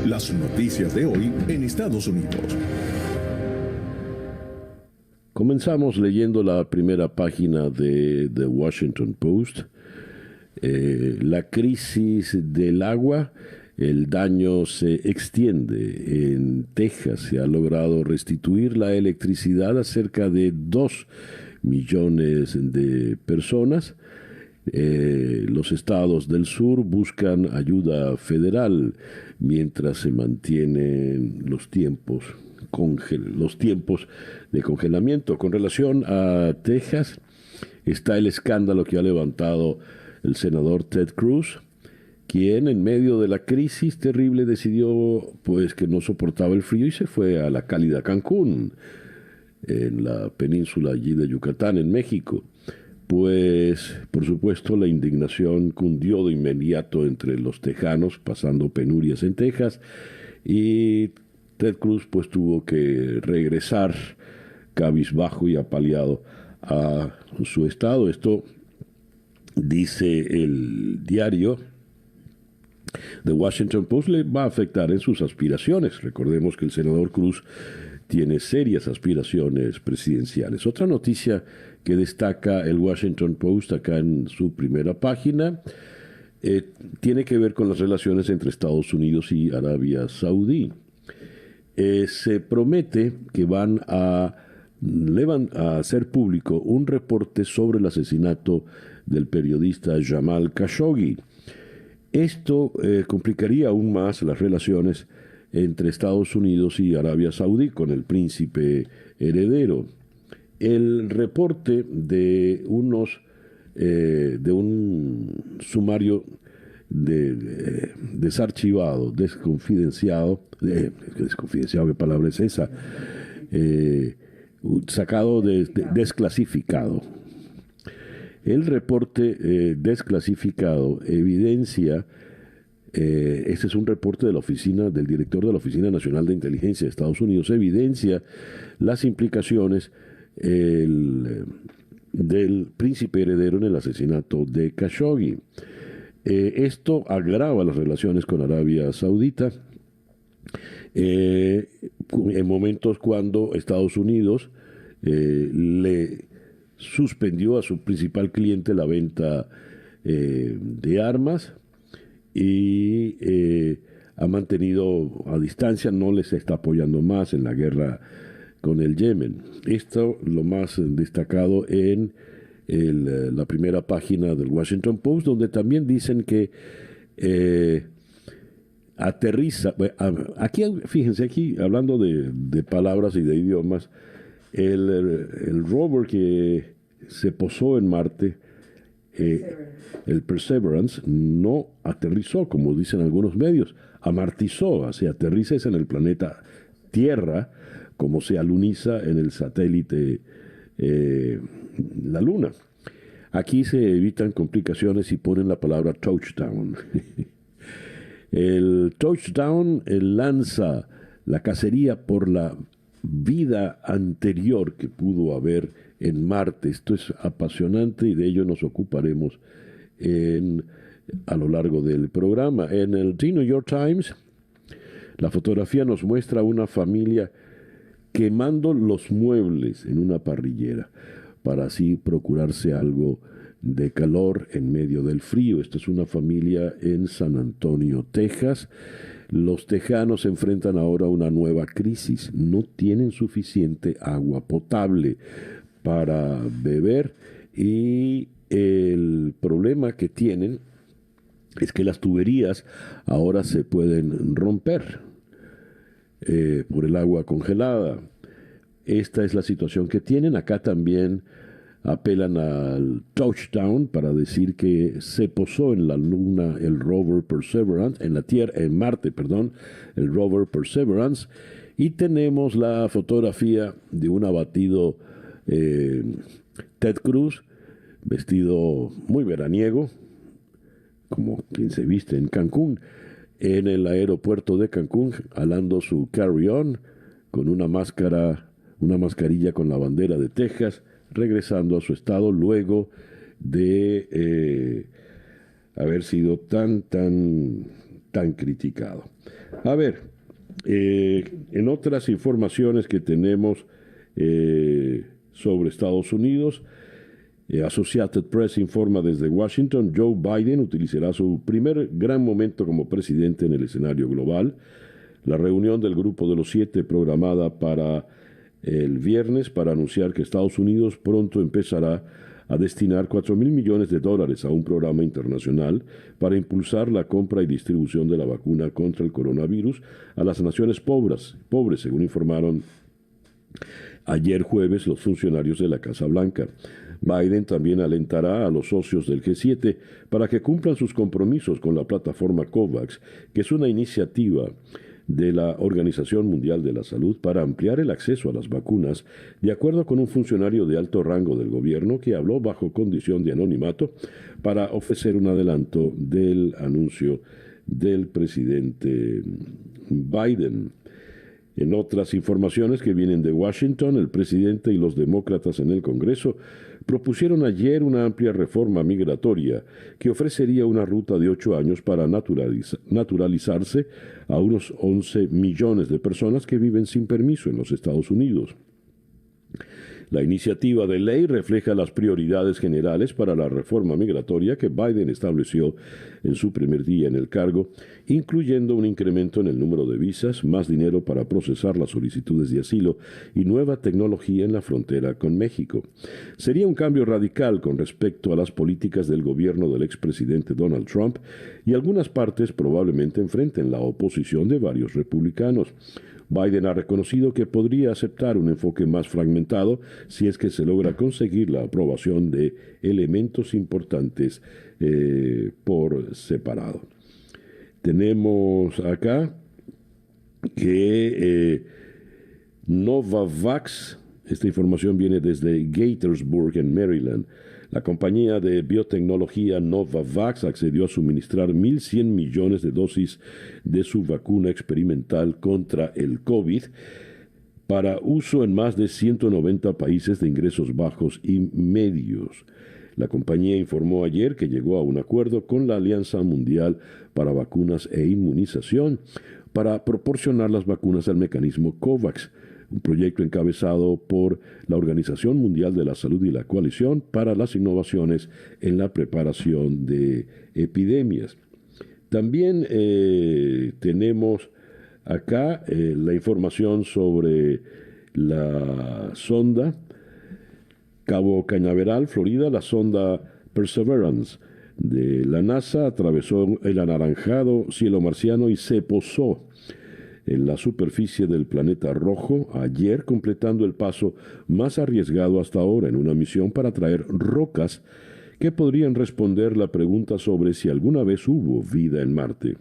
Las noticias de hoy en Estados Unidos. Comenzamos leyendo la primera página de The Washington Post. La crisis del agua, el daño se extiende. En Texas se ha logrado restituir la electricidad a cerca de 2 millones de personas. Los estados del sur buscan ayuda federal mientras se mantienen los tiempos de congelamiento. Con relación a Texas, está el escándalo que ha levantado el senador Ted Cruz, quien en medio de la crisis terrible decidió pues que no soportaba el frío y se fue a la cálida Cancún, en la península allí de Yucatán, en México. Pues, por supuesto, la indignación cundió de inmediato entre los tejanos, pasando penurias en Texas, y Ted Cruz pues tuvo que regresar cabizbajo y apaleado a su estado. Esto dice el diario The Washington Post, le va a afectar en sus aspiraciones. Recordemos que el senador Cruz tiene serias aspiraciones presidenciales. Otra noticia que destaca el Washington Post acá en su primera página tiene que ver con las relaciones entre Estados Unidos y Arabia Saudí. Se promete que van a hacer público un reporte sobre el asesinato del periodista Jamal Khashoggi. Esto complicaría aún más las relaciones entre Estados Unidos y Arabia Saudí con el príncipe heredero. El reporte de un sumario desarchivado, desconfidenciado, ¿qué palabra es esa? Sacado desclasificado. El reporte desclasificado evidencia, este es un reporte de la oficina del director de la Oficina Nacional de Inteligencia de Estados Unidos, evidencia las implicaciones del príncipe heredero en el asesinato de Khashoggi. Esto agrava las relaciones con Arabia Saudita en momentos cuando Estados Unidos le suspendió a su principal cliente la venta de armas y ha mantenido a distancia, no les está apoyando más en la guerra con el Yemen. Esto lo más destacado en la primera página del Washington Post, donde también dicen que aterriza. Aquí, fíjense, aquí hablando de palabras y de idiomas, el rover que se posó en Marte, el Perseverance, no aterrizó, como dicen algunos medios, amartizó, se aterriza en el planeta Tierra, como se aluniza en el satélite la Luna. Aquí se evitan complicaciones y ponen la palabra touchdown. El touchdown lanza la cacería por la vida anterior que pudo haber en Marte. Esto es apasionante y de ello nos ocuparemos a lo largo del programa. En el The New York Times, la fotografía nos muestra una familia quemando los muebles en una parrillera para así procurarse algo de calor en medio del frío. Esta es una familia en San Antonio, Texas. Los tejanos se enfrentan ahora a una nueva crisis. No tienen suficiente agua potable para beber y el problema que tienen es que las tuberías ahora se pueden romper por el agua congelada. Esta es la situación que tienen. Acá también apelan al touchdown para decir que se posó en la Luna el rover Perseverance, en Marte, el rover Perseverance, y tenemos la fotografía de un abatido Ted Cruz, vestido muy veraniego, como quien se viste en Cancún, en el aeropuerto de Cancún, alando su carry-on con una mascarilla con la bandera de Texas, regresando a su estado luego de haber sido tan criticado. A ver, en otras informaciones que tenemos sobre Estados Unidos, Associated Press informa desde Washington, Joe Biden utilizará su primer gran momento como presidente en el escenario global. La reunión del Grupo de los Siete programada para el viernes para anunciar que Estados Unidos pronto empezará a destinar $4.000 millones a un programa internacional para impulsar la compra y distribución de la vacuna contra el coronavirus a las naciones pobres, según informaron ayer jueves los funcionarios de la Casa Blanca. Biden también alentará a los socios del G7 para que cumplan sus compromisos con la plataforma COVAX, que es una iniciativa de la Organización Mundial de la Salud para ampliar el acceso a las vacunas, de acuerdo con un funcionario de alto rango del gobierno que habló bajo condición de anonimato para ofrecer un adelanto del anuncio del presidente Biden. En otras informaciones que vienen de Washington, el presidente y los demócratas en el Congreso propusieron ayer una amplia reforma migratoria que ofrecería una ruta de 8 años para naturalizarse a unos 11 millones de personas que viven sin permiso en los Estados Unidos. La iniciativa de ley refleja las prioridades generales para la reforma migratoria que Biden estableció en su primer día en el cargo, incluyendo un incremento en el número de visas, más dinero para procesar las solicitudes de asilo y nueva tecnología en la frontera con México. Sería un cambio radical con respecto a las políticas del gobierno del expresidente Donald Trump, y algunas partes probablemente enfrenten la oposición de varios republicanos. Biden ha reconocido que podría aceptar un enfoque más fragmentado si es que se logra conseguir la aprobación de elementos importantes por separado. Tenemos acá que Novavax, esta información viene desde Gaithersburg, en Maryland. La compañía de biotecnología Novavax accedió a suministrar 1.100 millones de dosis de su vacuna experimental contra el COVID para uso en más de 190 países de ingresos bajos y medios. La compañía informó ayer que llegó a un acuerdo con la Alianza Mundial para Vacunas e Inmunización para proporcionar las vacunas al mecanismo COVAX, un proyecto encabezado por la Organización Mundial de la Salud y la Coalición para las Innovaciones en la Preparación de Epidemias. También tenemos acá la información sobre la sonda Cabo Cañaveral, Florida. La sonda Perseverance de la NASA atravesó el anaranjado cielo marciano y se posó en la superficie del planeta rojo ayer, completando el paso más arriesgado hasta ahora en una misión para traer rocas que podrían responder la pregunta sobre si alguna vez hubo vida en Marte.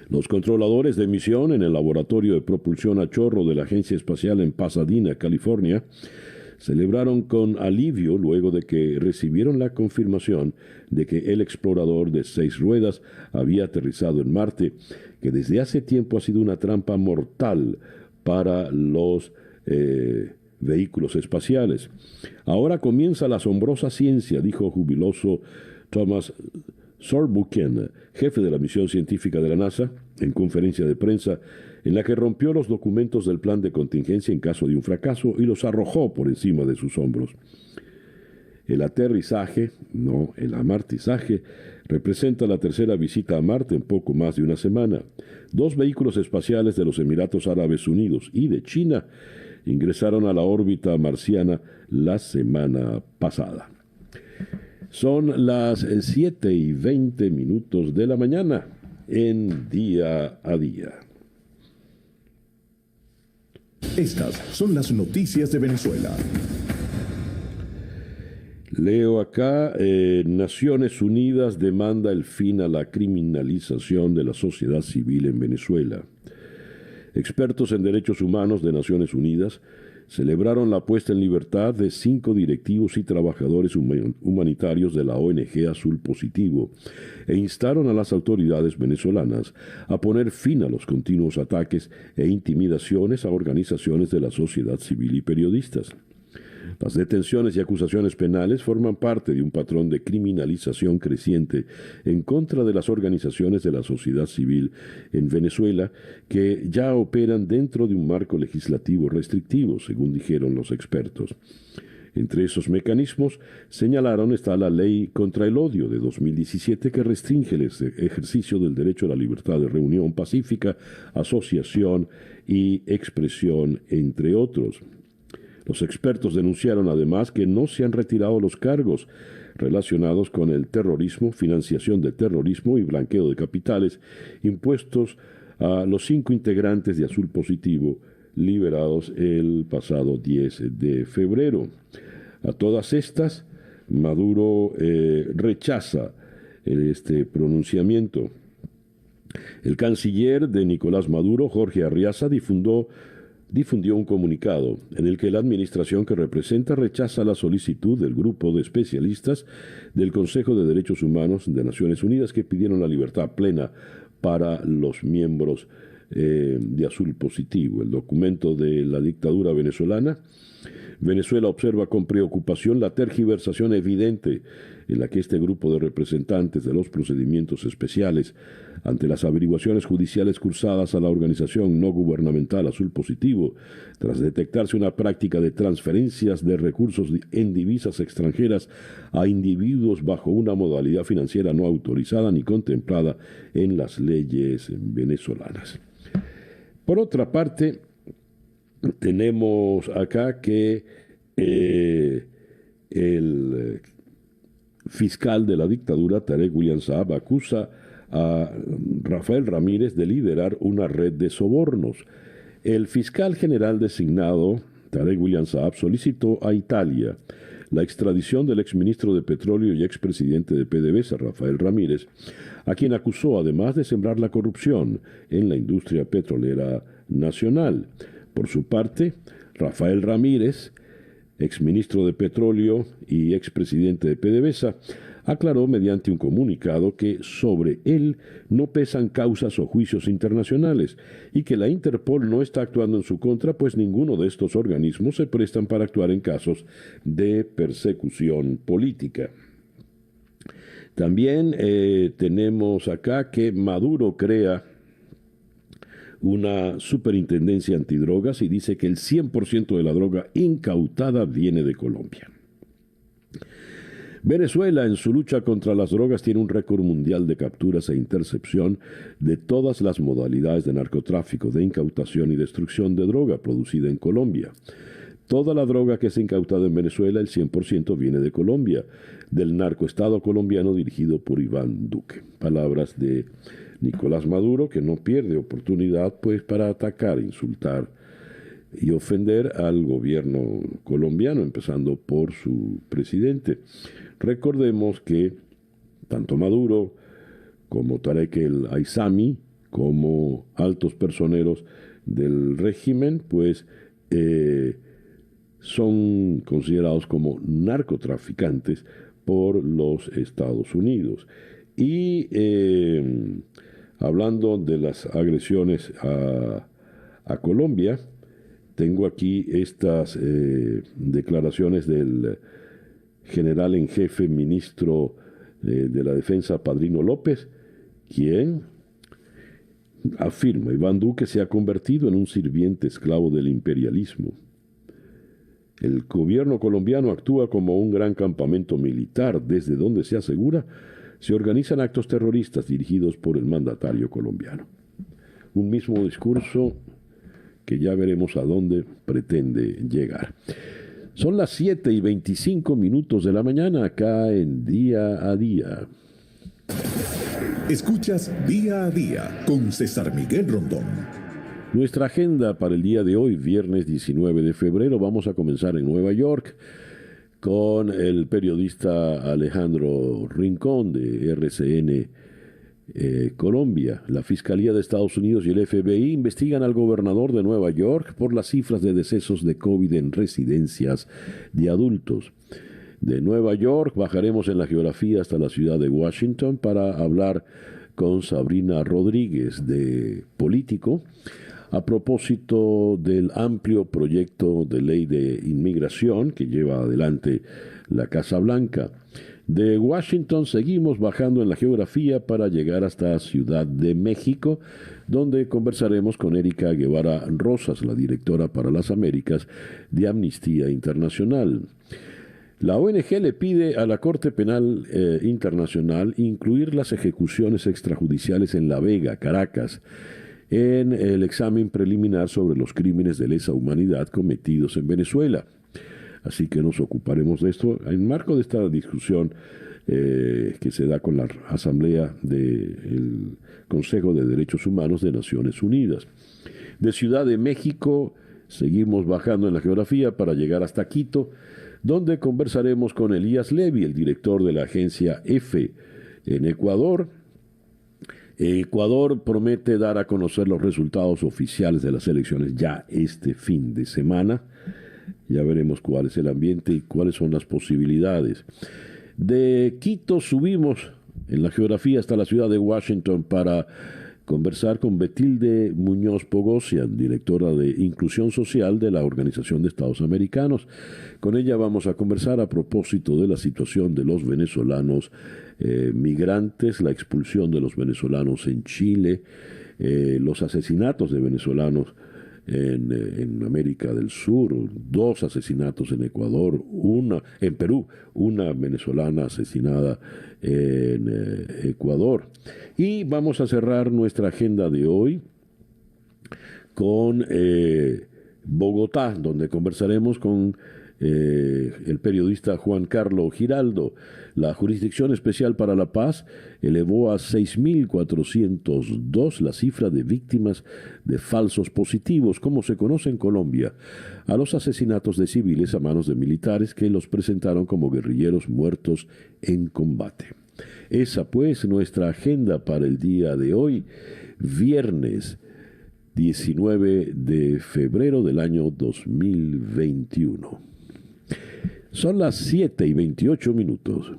Los controladores de misión en el laboratorio de propulsión a chorro de la Agencia Espacial en Pasadena, California, celebraron con alivio luego de que recibieron la confirmación de que el explorador de 6 ruedas había aterrizado en Marte, que desde hace tiempo ha sido una trampa mortal para los vehículos espaciales. Ahora comienza la asombrosa ciencia, dijo jubiloso Thomas Zurbuchen, jefe de la misión científica de la NASA, en conferencia de prensa, en la que rompió los documentos del plan de contingencia en caso de un fracaso y los arrojó por encima de sus hombros. El aterrizaje, no el amartizaje, representa la tercera visita a Marte en poco más de una semana. 2 vehículos espaciales de los Emiratos Árabes Unidos y de China ingresaron a la órbita marciana la semana pasada. Son las 7:20 de la mañana en Día a Día. Estas son las noticias de Venezuela. Leo acá, Naciones Unidas demanda el fin a la criminalización de la sociedad civil en Venezuela. Expertos en derechos humanos de Naciones Unidas celebraron la puesta en libertad de 5 directivos y trabajadores humanitarios de la ONG Azul Positivo e instaron a las autoridades venezolanas a poner fin a los continuos ataques e intimidaciones a organizaciones de la sociedad civil y periodistas. Las detenciones y acusaciones penales forman parte de un patrón de criminalización creciente en contra de las organizaciones de la sociedad civil en Venezuela que ya operan dentro de un marco legislativo restrictivo, según dijeron los expertos. Entre esos mecanismos, señalaron, está la Ley contra el Odio de 2017 que restringe el ejercicio del derecho a la libertad de reunión pacífica, asociación y expresión, entre otros. Los expertos denunciaron además que no se han retirado los cargos relacionados con el terrorismo, financiación de terrorismo y blanqueo de capitales impuestos a los 5 integrantes de Azul Positivo liberados el pasado 10 de febrero. A todas estas, Maduro rechaza este pronunciamiento. El canciller de Nicolás Maduro, Jorge Arriaza, difundió un comunicado en el que la administración que representa rechaza la solicitud del grupo de especialistas del Consejo de Derechos Humanos de Naciones Unidas que pidieron la libertad plena para los miembros de Azul Positivo. El documento de la dictadura venezolana. Venezuela observa con preocupación la tergiversación evidente en la que este grupo de representantes de los procedimientos especiales ante las averiguaciones judiciales cursadas a la organización no gubernamental Azul Positivo, tras detectarse una práctica de transferencias de recursos en divisas extranjeras a individuos bajo una modalidad financiera no autorizada ni contemplada en las leyes venezolanas. Por otra parte, tenemos acá que el fiscal de la dictadura, Tarek William Saab, acusa a Rafael Ramírez de liderar una red de sobornos. El fiscal general designado, Tarek William Saab, solicitó a Italia la extradición del exministro de Petróleo y expresidente de PDVSA, Rafael Ramírez, a quien acusó además de sembrar la corrupción en la industria petrolera nacional. Por su parte, Rafael Ramírez, exministro de Petróleo y expresidente de PDVSA, aclaró mediante un comunicado que sobre él no pesan causas o juicios internacionales y que la Interpol no está actuando en su contra, pues ninguno de estos organismos se prestan para actuar en casos de persecución política. También tenemos acá que Maduro crea una superintendencia antidrogas y dice que el 100% de la droga incautada viene de Colombia. Venezuela, en su lucha contra las drogas, tiene un récord mundial de capturas e intercepción de todas las modalidades de narcotráfico, de incautación y destrucción de droga producida en Colombia. Toda la droga que es incautada en Venezuela, el 100% viene de Colombia, del narcoestado colombiano dirigido por Iván Duque. Palabras de Nicolás Maduro, que no pierde oportunidad pues para atacar, insultar y ofender al gobierno colombiano, empezando por su presidente. Recordemos que tanto Maduro como Tarek el Aissami, como altos personeros del régimen, pues son considerados como narcotraficantes por los Estados Unidos. Y hablando de las agresiones a Colombia, tengo aquí estas declaraciones del general en jefe, ministro de la Defensa, Padrino López, quien afirma: Iván Duque se ha convertido en un sirviente esclavo del imperialismo. El gobierno colombiano actúa como un gran campamento militar, desde donde se asegura se organizan actos terroristas dirigidos por el mandatario colombiano. Un mismo discurso que ya veremos a dónde pretende llegar. Son las 7:25 de la mañana acá en Día a Día. Escuchas Día a Día con César Miguel Rondón. Nuestra agenda para el día de hoy, viernes 19 de febrero, vamos a comenzar en Nueva York con el periodista Alejandro Rincón de RCN Colombia. La Fiscalía de Estados Unidos y el FBI investigan al gobernador de Nueva York por las cifras de decesos de COVID en residencias de adultos. De Nueva York bajaremos en la geografía hasta la ciudad de Washington para hablar con Sabrina Rodríguez de Político a propósito del amplio proyecto de ley de inmigración que lleva adelante la Casa Blanca. De Washington seguimos bajando en la geografía para llegar hasta Ciudad de México, donde conversaremos con Erika Guevara Rosas, la directora para las Américas de Amnistía Internacional. La ONG le pide a la Corte Penal Internacional incluir las ejecuciones extrajudiciales en La Vega, Caracas, en el examen preliminar sobre los crímenes de lesa humanidad cometidos en Venezuela. Así que nos ocuparemos de esto en marco de esta discusión que se da con la Asamblea del Consejo de Derechos Humanos de Naciones Unidas. De Ciudad de México seguimos bajando en la geografía para llegar hasta Quito, donde conversaremos con Elías Levy, el director de la agencia EFE en Ecuador. Ecuador promete dar a conocer los resultados oficiales de las elecciones ya este fin de semana. Ya veremos cuál es el ambiente y cuáles son las posibilidades. De Quito subimos en la geografía hasta la ciudad de Washington para conversar con Betilde Muñoz Pogosian, directora de Inclusión Social de la Organización de Estados Americanos. Con ella vamos a conversar a propósito de la situación de los venezolanos migrantes, la expulsión de los venezolanos en Chile, los asesinatos de venezolanos en América del Sur, 2 asesinatos en Ecuador, en Perú, una venezolana asesinada en Ecuador. Y vamos a cerrar nuestra agenda de hoy con Bogotá, donde conversaremos con el periodista Juan Carlos Giraldo. La Jurisdicción Especial para la Paz elevó a 6.402 la cifra de víctimas de falsos positivos, como se conoce en Colombia, a los asesinatos de civiles a manos de militares que los presentaron como guerrilleros muertos en combate. Esa pues nuestra agenda para el día de hoy, viernes 19 de febrero del año 2021. Son las 7:28.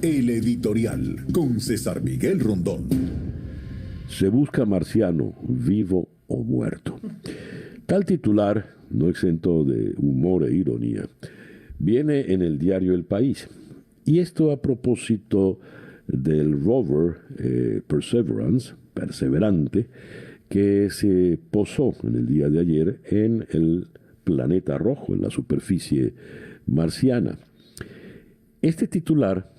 El editorial con César Miguel Rondón. Se busca marciano, vivo o muerto. Tal titular, no exento de humor e ironía, viene en el diario El País. Y esto a propósito del rover Perseverante, que se posó en el día de ayer en el planeta rojo, en la superficie marciana. A este titular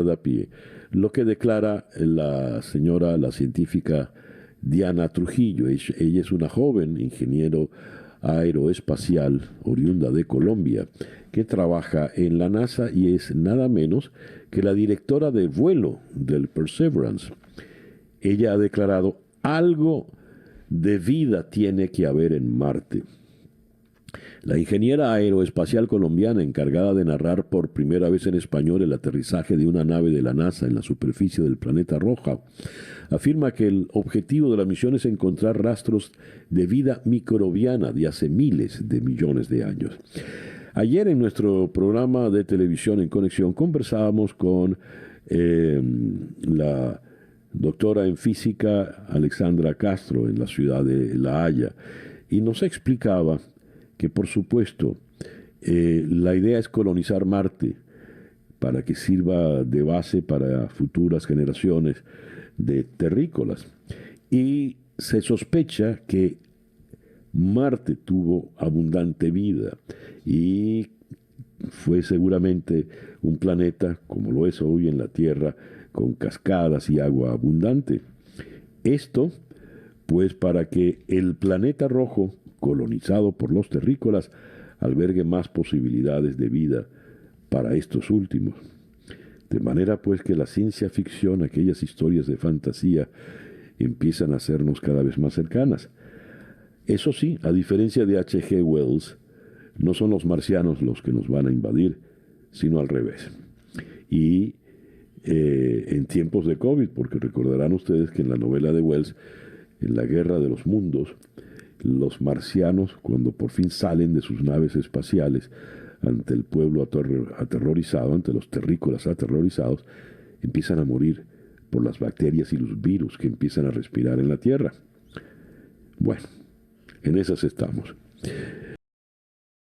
da pie lo que declara la científica Diana Trujillo. Ella es una joven ingeniero aeroespacial oriunda de Colombia que trabaja en la NASA y es nada menos que la directora de vuelo del Perseverance. Ella ha declarado: algo de vida tiene que haber en Marte. La ingeniera aeroespacial colombiana encargada de narrar por primera vez en español el aterrizaje de una nave de la NASA en la superficie del planeta rojo afirma que el objetivo de la misión es encontrar rastros de vida microbiana de hace miles de millones de años. Ayer en nuestro programa de televisión En Conexión conversábamos con la doctora en física Alexandra Castro en la ciudad de La Haya, y nos explicaba que por supuesto la idea es colonizar Marte para que sirva de base para futuras generaciones de terrícolas, y se sospecha que Marte tuvo abundante vida y fue seguramente un planeta como lo es hoy en la Tierra, con cascadas y agua abundante. Esto, pues, para que el planeta rojo, colonizado por los terrícolas, albergue más posibilidades de vida para estos últimos. De manera, pues, que la ciencia ficción, aquellas historias de fantasía, empiezan a hacernos cada vez más cercanas. Eso sí, a diferencia de H.G. Wells, no son los marcianos los que nos van a invadir, sino al revés. Y en tiempos de COVID, porque recordarán ustedes que en la novela de Wells, en la Guerra de los Mundos, los marcianos, cuando por fin salen de sus naves espaciales ante el pueblo aterrorizado, ante los terrícolas aterrorizados, empiezan a morir por las bacterias y los virus que empiezan a respirar en la Tierra. Bueno, en esas estamos.